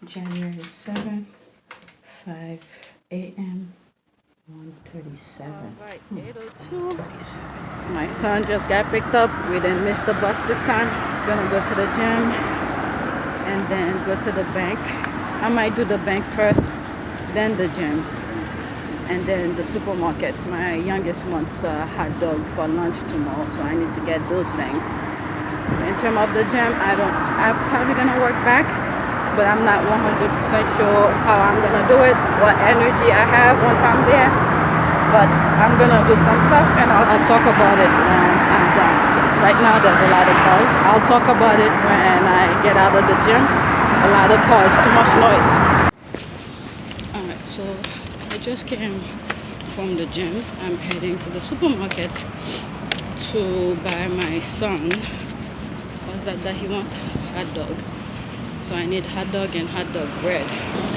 January 7th, 5 a.m. 1:37. Alright, 8:02. My son just got picked up. We didn't miss the bus this time. Gonna go to the gym and then go to the bank. I might do the bank first, then the gym, and then the supermarket. My youngest wants a hot dog for lunch tomorrow, so I need to get those things. In terms of the gym, I'm probably gonna work back, but I'm not 100% sure how I'm gonna do it, what energy I have once I'm there. But I'm gonna do some stuff and I'll talk about it once I'm done. Because right now there's a lot of cars. I'll talk about it when I get out of the gym. A lot of cars, too much noise. Alright, so I just came from the gym. I'm heading to the supermarket to buy my son. What's that he wants? Hot dog. So I need hot dog and hot dog bread.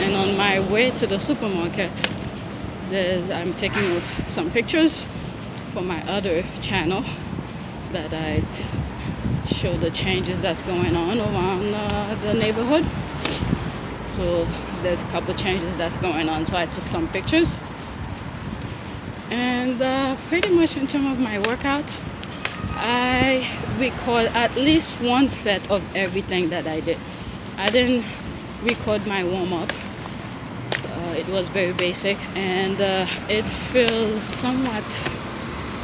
And on my way to the supermarket, I'm taking some pictures for my other channel that I show the changes that's going on around the neighborhood. So there's a couple changes that's going on. So I took some pictures. And pretty much in terms of my workout, I record at least one set of everything that I did. I didn't record my warm-up. It was very basic, and it feels somewhat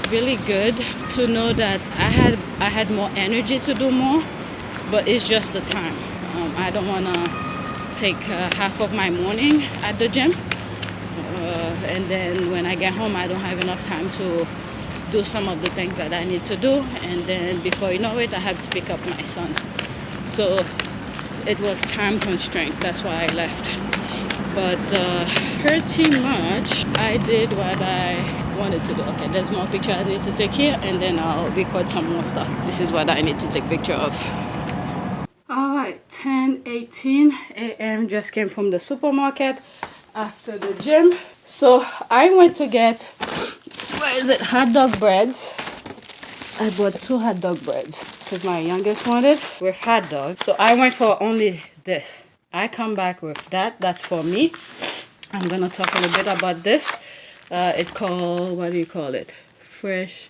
really good to know that I had more energy to do more, but it's just the time. I don't want to take half of my morning at the gym, and then when I get home I don't have enough time to do some of the things that I need to do, and then before you know it I have to pick up my son. So it was time constraint, that's why I left. But pretty much I did what I wanted to do. Okay, there's more pictures I need to take here, and then I'll record some more stuff. This is what I need to take picture of. Alright, 10:18 a.m. just came from the supermarket after the gym. So I went to get, hot dog breads. I bought 2 hot dog breads because my youngest wanted with hot dog. So I went for only this. I come back with that's for me. I'm gonna talk a little bit about this. It's called, what do you call it? Fresh,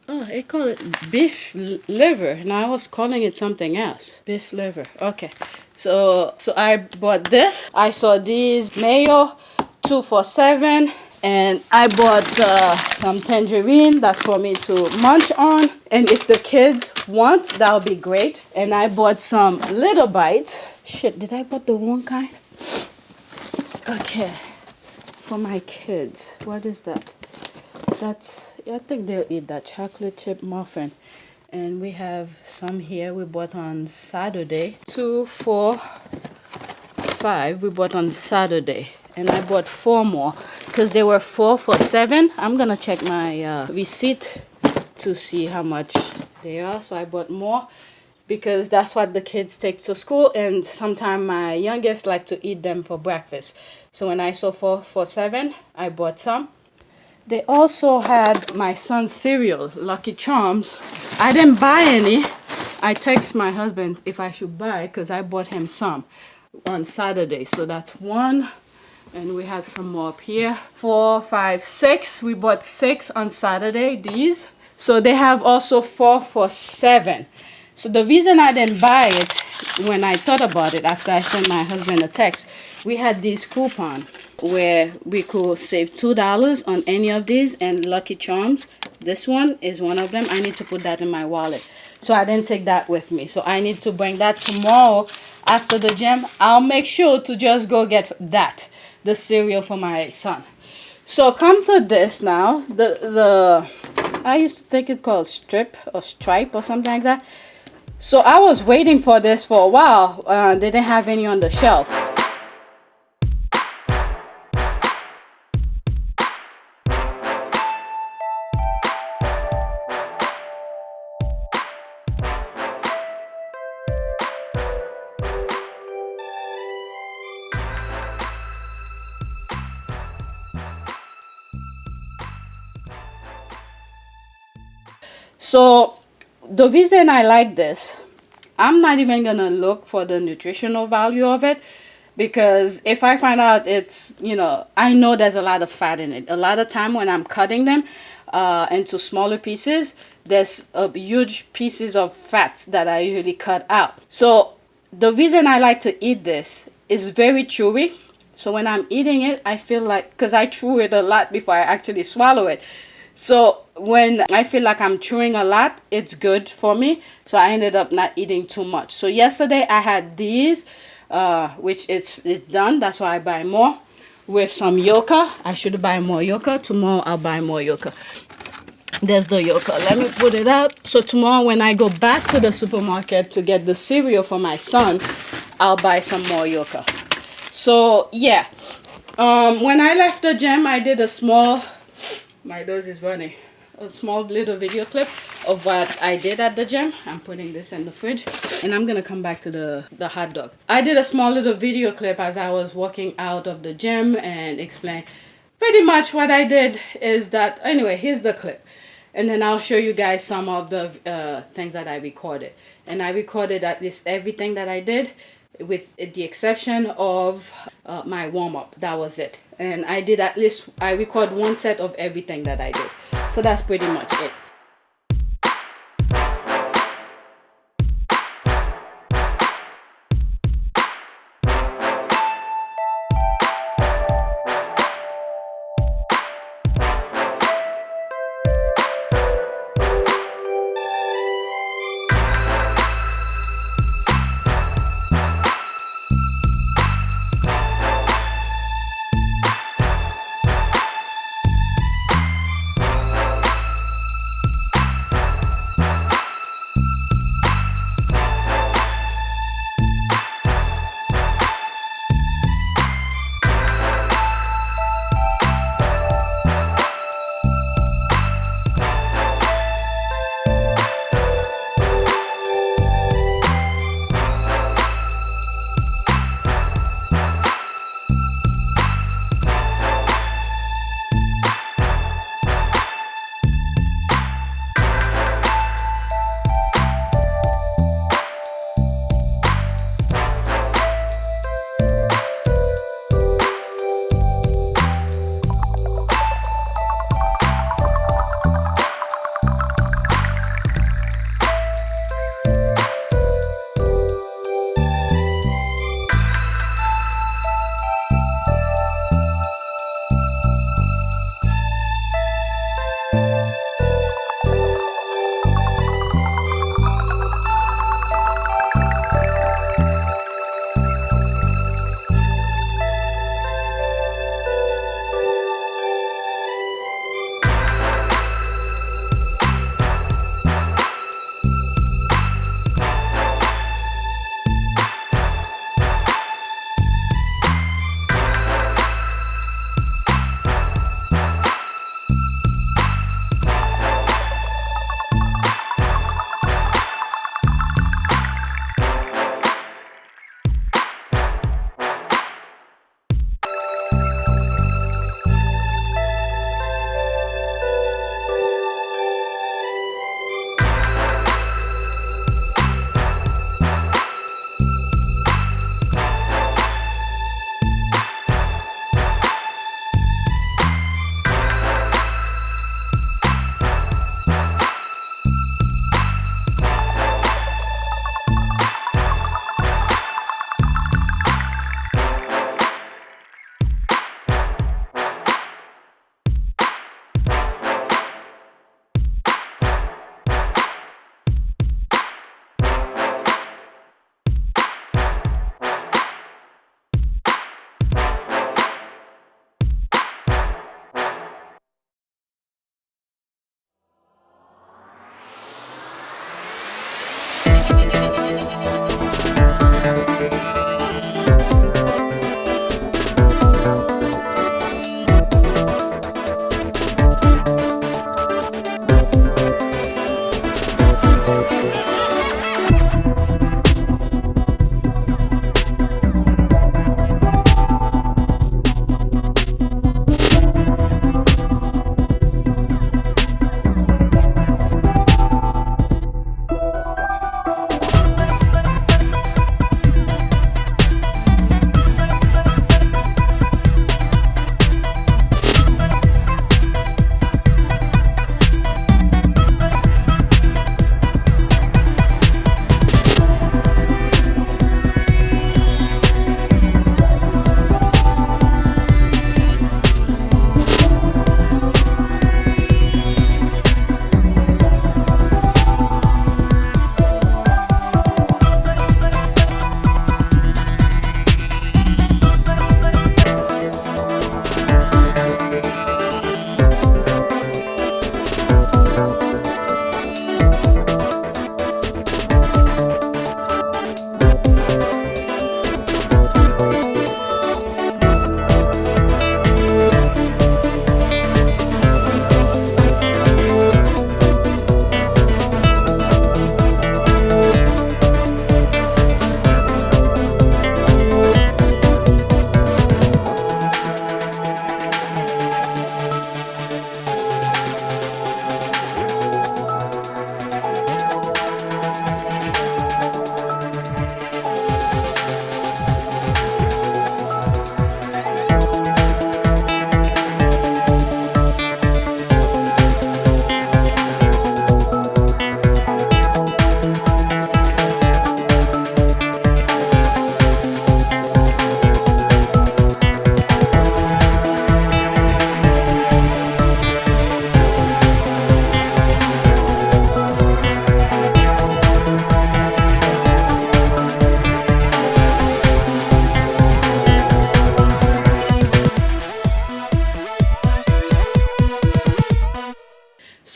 they call it beef liver. Now I was calling it something else. Beef liver, okay. So I bought this. I saw these mayo, 2 for $7. And I bought some tangerine, that's for me to munch on. And if the kids want, that'll be great. And I bought some little bites. Shit, did I buy the wrong kind? Okay, for my kids. What is that? That's, I think they'll eat that chocolate chip muffin. And we have some here we bought on Saturday. 2, 4, 5 we bought on Saturday. And I bought 4 more because they were 4 for $7. I'm gonna check my receipt to see how much they are. So I bought more because that's what the kids take to school, and sometimes my youngest like to eat them for breakfast. So when I saw 4 for $7, I bought some. They also had my son's cereal, Lucky Charms. I didn't buy any. I text my husband if I should buy because I bought him some on Saturday. So that's 1. And we have some more up here. 4, 5, 6. We bought 6 on Saturday, these. So they have also 4 for $7. So the reason I didn't buy it, when I thought about it after I sent my husband a text, we had these coupons where we could save $2 on any of these, and Lucky Charms, this one is one of them. I need to put that in my wallet. So I didn't take that with me. So I need to bring that tomorrow after the gym. I'll make sure to just go get that. The cereal for my son. So come to this now. I used to think it called Tripe or something like that. So I was waiting for this for a while. They didn't have any on the shelf. So the reason I like this, I'm not even gonna look for the nutritional value of it. because if I find out it's, I know there's a lot of fat in it. A lot of time when I'm cutting them into smaller pieces, there's huge pieces of fats that I usually cut out. So the reason I like to eat this is very chewy. So when I'm eating it, I feel like, because I chew it a lot before I actually swallow it. So when I feel like I'm chewing a lot, it's good for me. So I ended up not eating too much. So yesterday I had these, which it's done. That's why I buy more. With some yoka. I should buy more yoka. Tomorrow I'll buy more yoka. There's the yoka. Let me put it out. So tomorrow when I go back to the supermarket to get the cereal for my son, I'll buy some more yoka. So yeah. When I left the gym, I did a small... My dog is running. A small little video clip of what I did at the gym. I'm putting this in the fridge and I'm gonna come back to the hot dog. I did a small little video clip as I was walking out of the gym and explain pretty much what I did is that, anyway, here's the clip. And then I'll show you guys some of the things that I recorded. And I recorded at least everything that I did, with the exception of my warm-up. That was it. And I record one set of everything that I did. So that's pretty much it.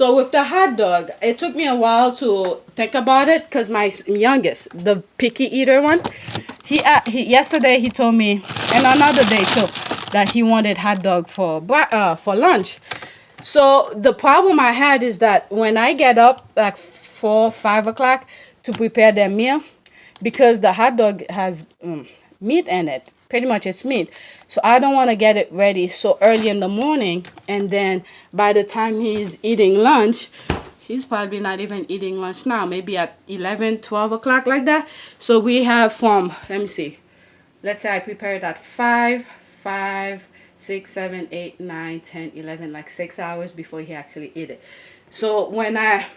So with the hot dog, it took me a while to think about it because my youngest, the picky eater one, he yesterday he told me, and another day too, that he wanted hot dog for lunch. So the problem I had is that when I get up like 4-5 o'clock to prepare their meal, because the hot dog has meat in it, pretty much it's meat. So I don't want to get it ready so early in the morning, and then by the time he's eating lunch, he's probably not even eating lunch now, maybe at 11-12 o'clock like that. So we have from, let me see, let's say I prepare it at 5, 6, 7, 8, 9, 10, 11, like 6 hours before he actually eat it. So when I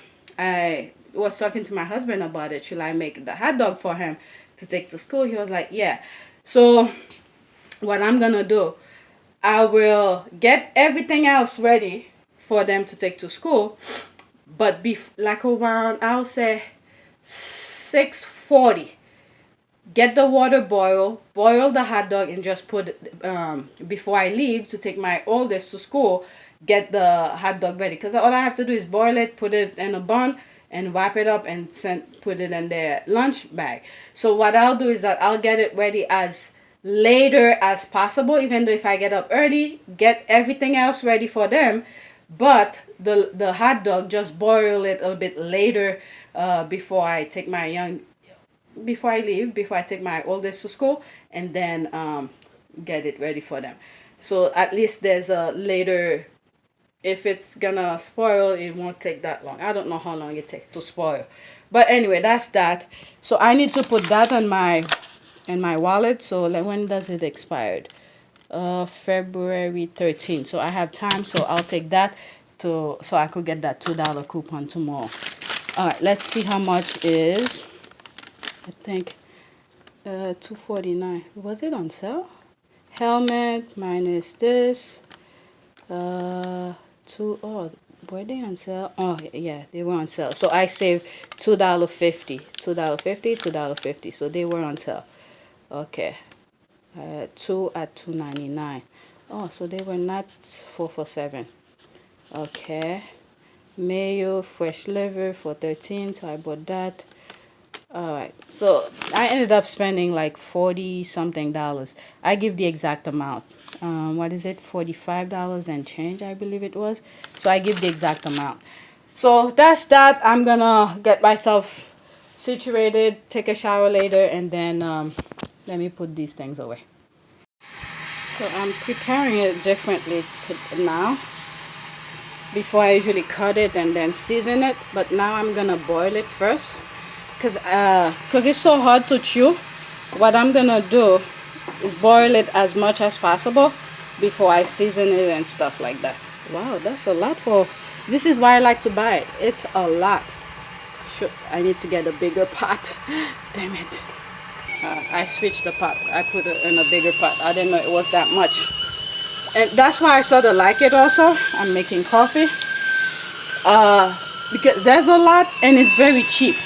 was talking to my husband about it, should I make the hot dog for him to take to school? He was like, yeah. So what I'm gonna do, I will get everything else ready for them to take to school, but like around, I'll say 6:40, get the water boil the hot dog, and just put it, before I leave to take my oldest to school, get the hot dog ready, because all I have to do is boil it, put it in a bun, and wrap it up and put it in their lunch bag. So what I'll do is that I'll get it ready as later as possible, even though if I get up early, get everything else ready for them, but the hot dog, just boil it a bit later, before I take before I take my oldest to school, and then get it ready for them. So at least there's a later, if it's gonna spoil, it won't take that long. I don't know how long it takes to spoil, but anyway, that's that. So I need to put that on my wallet. So like, when does it expire? February 13th. So I have time, so I'll take that so I could get that $2 coupon tomorrow. All right, let's see how much is. I think $2.49. Was it on sale? Helmet minus this. Oh, were they on sale? Oh yeah, they were on sale. So I saved $2.50. $2.50. So they were on sale. Okay. 2 at $2.99. Oh, so they were not 4 for $7. Okay. Mayo fresh liver for $13. So I bought that. Alright, so I ended up spending like 40 something dollars. I give the exact amount. What is it? $45 and change, I believe it was. So I give the exact amount. So that's that. I'm gonna get myself situated, take a shower later, and then let me put these things away. So I'm preparing it differently now. Before I usually cut it and then season it, but now I'm gonna boil it first. Because it's so hard to chew, what I'm gonna do is boil it as much as possible before I season it and stuff like that. Wow, that's a lot for, this is why I like to buy it. It's a lot. Shoot, I need to get a bigger pot. Damn it. I switched the pot. I put it in a bigger pot. I didn't know it was that much. And that's why I sort of like it also. I'm making coffee. Because there's a lot and it's very cheap.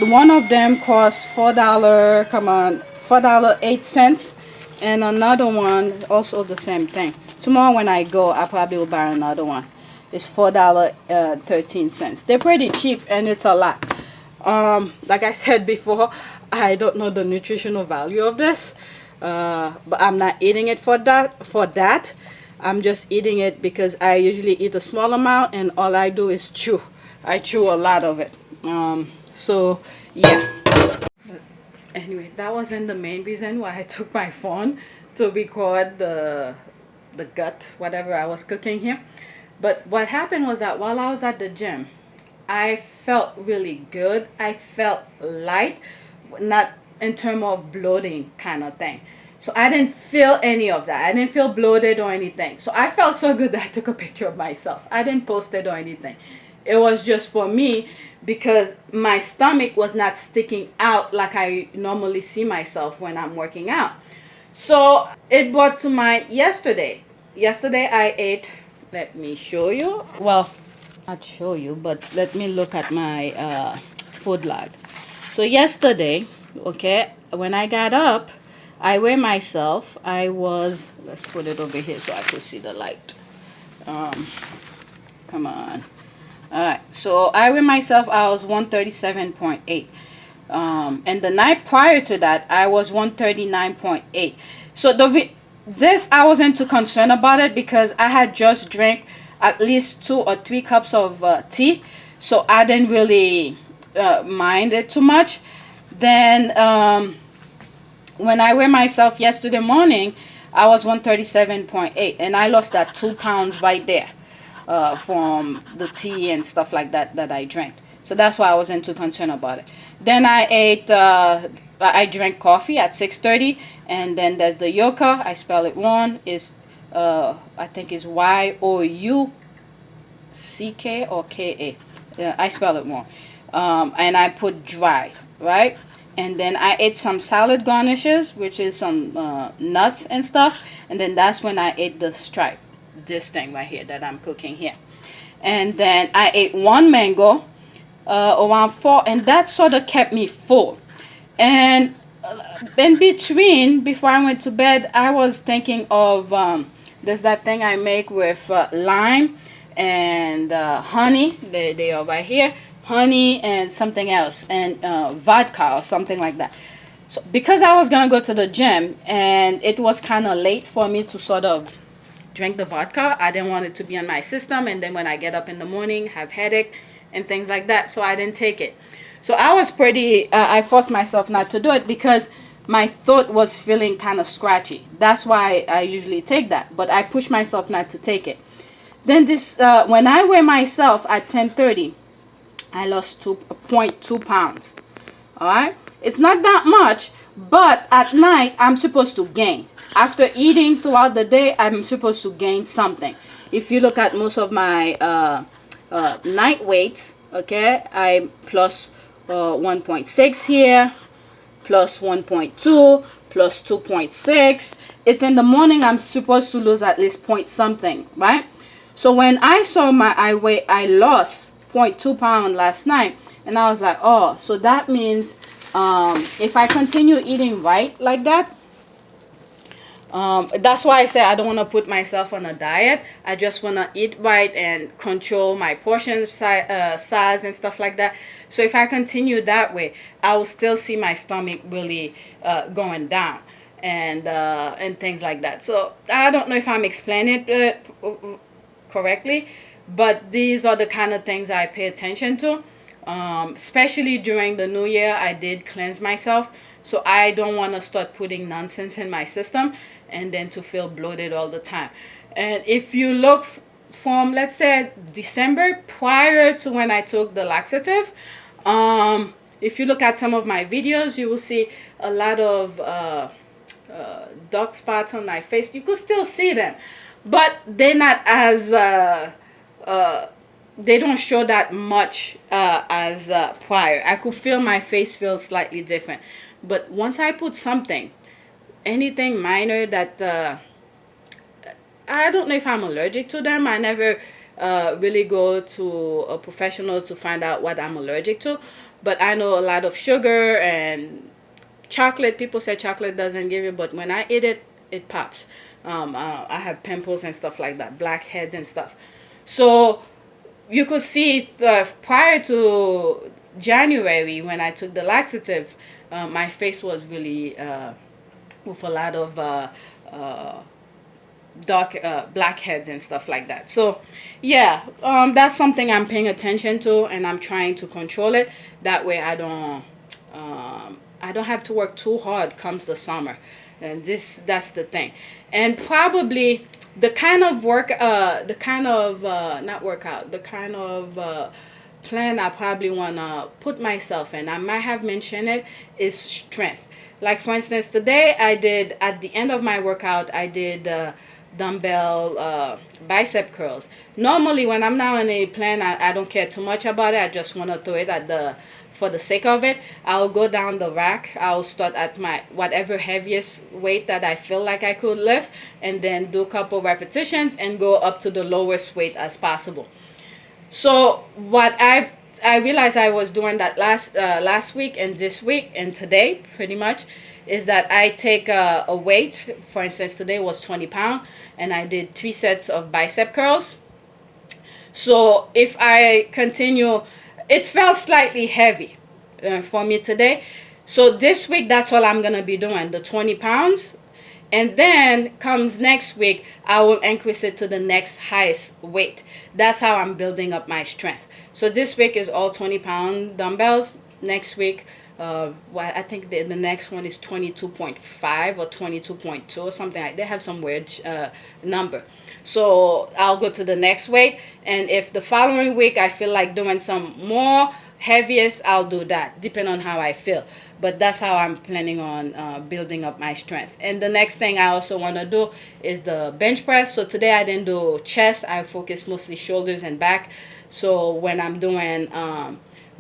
One of them costs $4.08, and another one also the same thing. Tomorrow when I go, I probably will buy another one. It's $4.13. They're pretty cheap and it's a lot. Like I said before, I don't know the nutritional value of this, but I'm not eating it for that. I'm just eating it because I usually eat a small amount and all I do is chew. I chew a lot of it. So yeah, but anyway, that wasn't the main reason why I took my phone to record the gut, whatever I was cooking here. But what happened was that while I was at the gym, I felt really good. I felt light, not in terms of bloating kind of thing. So I didn't feel any of that. I didn't feel bloated or anything. So I felt so good that I took a picture of myself. I didn't post it or anything. It was just for me because my stomach was not sticking out like I normally see myself when I'm working out. So it brought to mind yesterday. Yesterday I ate, let me show you. Well, not show you, but let me look at my food log. So yesterday, okay, when I got up, I weighed myself. I was, let's put it over here so I could see the light. Come on. All right. So I weighed myself. I was 137.8. And the night prior to that, I was 139.8. So this I wasn't too concerned about it because I had just drank at least 2 or 3 cups of tea, so I didn't really mind it too much. Then when I weighed myself yesterday morning, I was 137.8, and I lost that 2 pounds right there from the tea and stuff like that that I drank. So that's why I wasn't too concerned about it. Then I drank coffee at 6:30, and then there's the Yoka. I spell it wrong. Is I think it's Youck or Ka. Yeah, I spell it wrong. And I put dry, right? And then I ate some salad garnishes, which is some nuts and stuff. And then that's when I ate the Tripe, this thing right here that I'm cooking here. And then I ate 1 mango. Around 4, and that sort of kept me full. And in between, before I went to bed, I was thinking of there's that thing I make with lime and honey. They are right here. Honey and something else, and vodka or something like that. So because I was gonna go to the gym and it was kind of late for me to sort of drink the vodka, I didn't want it to be on my system, and then when I get up in the morning, have headache and things like that, so I didn't take it. So I was I forced myself not to do it because my throat was feeling kind of scratchy. That's why I usually take that, but I pushed myself not to take it. Then when I weigh myself at 10:30, I lost 2.2 pounds. All right, it's not that much, but at night I'm supposed to gain. After eating throughout the day, I'm supposed to gain something. If you look at most of my night weights, okay, I plus 1.6 here, plus 1.2, plus 2.6. It's in the morning I'm supposed to lose at least point something, right? So when I saw I lost 0.2 pound last night, and I was like, oh, so that means if I continue eating right like that, that's why I say I don't want to put myself on a diet. I just want to eat right and control my portion size and stuff like that. So if I continue that way, I will still see my stomach really going down and things like that. So I don't know if I'm explaining it correctly, but these are the kind of things I pay attention to. Especially during the new year, I did cleanse myself. So I don't want to start putting nonsense in my system and then to feel bloated all the time. And if you look from, let's say, December prior to when I took the laxative, if you look at some of my videos, you will see a lot of dark spots on my face. You could still see them, but they're not as they don't show that much as prior. I could feel my face feel slightly different. But once I put something, anything minor that I don't know if I'm allergic to them. I never really go to a professional to find out what I'm allergic to. But I know a lot of sugar and chocolate. People say chocolate doesn't give you, but when I eat it, it pops. I have pimples and stuff like that, blackheads and stuff. So you could see prior to January when I took the laxative, my face was really with a lot of dark blackheads and stuff like that. So yeah, that's something I'm paying attention to, and I'm trying to control it. That way I don't have to work too hard comes the summer. And that's the thing. And probably the kind of plan I probably want to put myself in, I might have mentioned it, is strength. Like for instance, today I did, at the end of my workout, I did dumbbell bicep curls. Normally when I'm not on a plan, I don't care too much about it. I just want to throw it at for the sake of it. I'll go down the rack. I'll start at my whatever heaviest weight that I feel like I could lift, and then do a couple repetitions and go up to the lowest weight as possible. So what I realized I was doing that last week and this week and today pretty much is that I take a weight. For instance, today was 20 pounds, and I did 3 sets of bicep curls. So if I continue, it felt slightly heavy for me today. So this week, that's all I'm gonna be doing, the 20 pounds. And then comes next week, I will increase it to the next highest weight. That's how I'm building up my strength. So this week is all 20-pound dumbbells. Next week, I think the next one is 22.5 or 22.2 or something like that. They have some weird number. So I'll go to the next weight. And if the following week I feel like doing some more heaviest, I'll do that, depending on how I feel. But that's how I'm planning on building up my strength. And the next thing I also want to do is the bench press. So today I didn't do chest. I focused mostly shoulders and back. So when I'm doing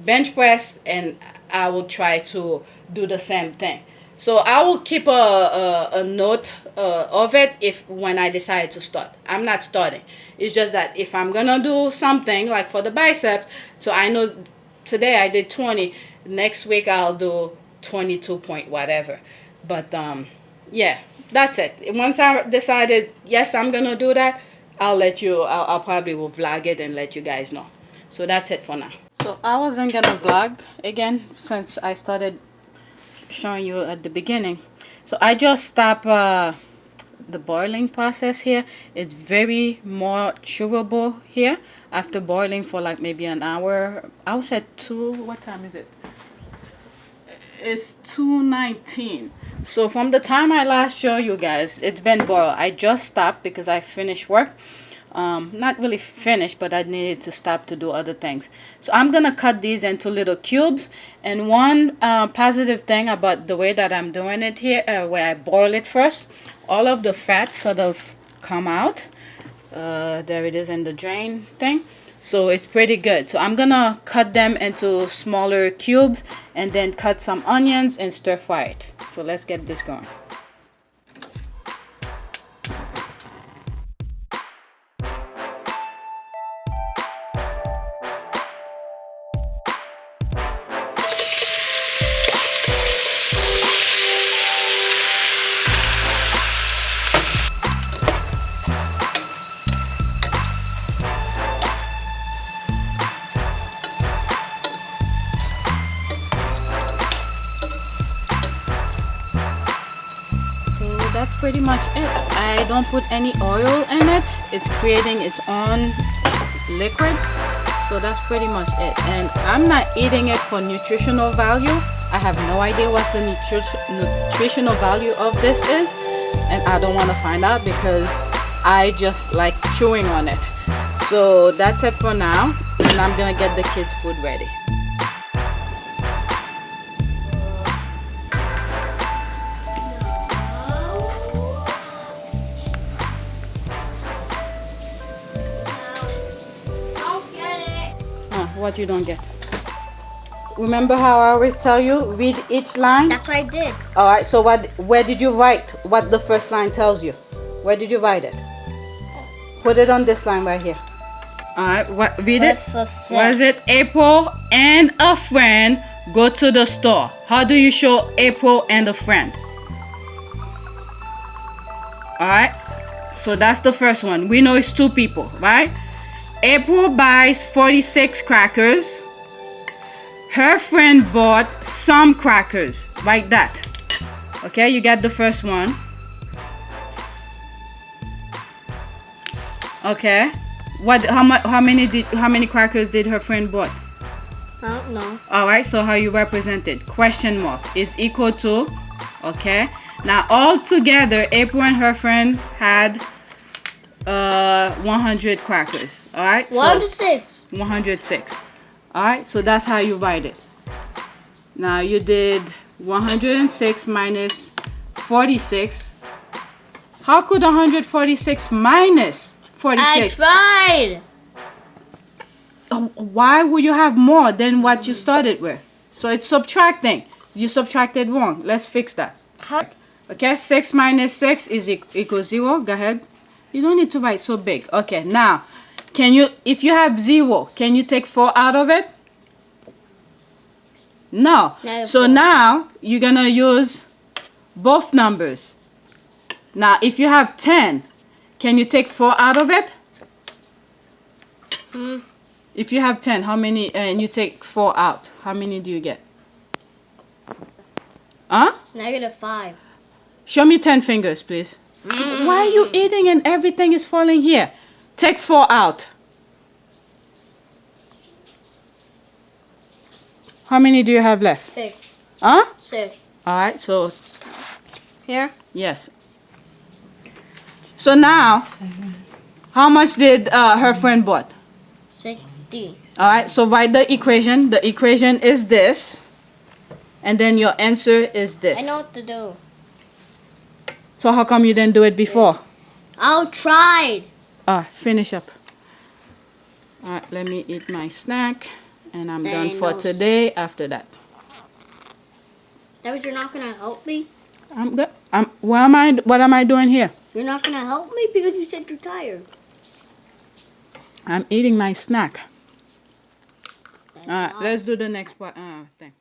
bench press, and I will try to do the same thing. So I will keep a note of it if when I decide to start. I'm not starting. It's just that if I'm going to do something like for the biceps, so I know today I did 20. Next week I'll do 22 point whatever. But yeah, that's it. Once I decided, yes, I'm going to do that, I'll let you, I'll probably will vlog it and let you guys know. So that's it for now. So I wasn't going to vlog again since I started showing you at the beginning. So I just stopped the boiling process here. It's very more chewable here after boiling for like maybe an hour. I was at 2, what time is it? It's 2:19. So from the time I last showed you guys, it's been boiled. I just stopped because I finished work. Not really finished, but I needed to stop to do other things. So I'm gonna cut these into little cubes. And one positive thing about the way that I'm doing it here, where I boil it first, all of the fat sort of come out. There it is in the drain thing. So it's pretty good. So I'm gonna cut them into smaller cubes and then cut some onions and stir fry it. So let's get this going. That's pretty much it. I don't put any oil in it. It's creating its own liquid. So that's pretty much it. And I'm not eating it for nutritional value. I have no idea what the nutritional value of this is. And I don't want to find out because I just like chewing on it. So that's it for now. And I'm going to get the kids' food ready. What you don't get? Remember how I always tell you, read each line? That's what I did. All right, so where did you write what the first line tells you? Where did you write it? Put it on this line right here. All right, read it. Was it April and a friend go to the store? How do you show April and a friend? All right, so that's the first one. We know it's 2 people, right? April buys 46 crackers. Her friend bought some crackers. Like that. Okay, you got the first one. Okay. How many crackers did her friend bought? I don't know. All right, so how you represent it? Question mark is equal to. Okay. Now all together, April and her friend had 100 crackers. All right, 106. 106. All right, so that's how you write it. Now you did 106 minus 46. How could 146 minus 46? I tried. Why would you have more than what you started with? So it's subtracting. You subtracted wrong. Let's fix that. Okay, 6 minus 6 is equals 0. Go ahead. You don't need to write so big. Okay, now, if you have 0, can you take 4 out of it? No. So now, you're going to use both numbers. Now, if you have 10, can you take 4 out of it? If you have 10, how many, and you take 4 out, how many do you get? Huh? -5. Show me 10 fingers, please. Why are you eating and everything is falling here? Take 4 out. How many do you have left? 6. Huh? 6. Alright, so, Here? yes. So now, how much did her friend bought? 60. Alright, so write the equation. The equation is this. And then your answer is this. I know what to do. So how come you didn't do it before? I'll try. Finish up. Alright, let me eat my snack. And I'm There done ain't for no today after that. That means you're not gonna help me? I'm good. What am I doing here? You're not gonna help me because you said you're tired. I'm eating my snack. That's Alright, not- let's do the next part thing.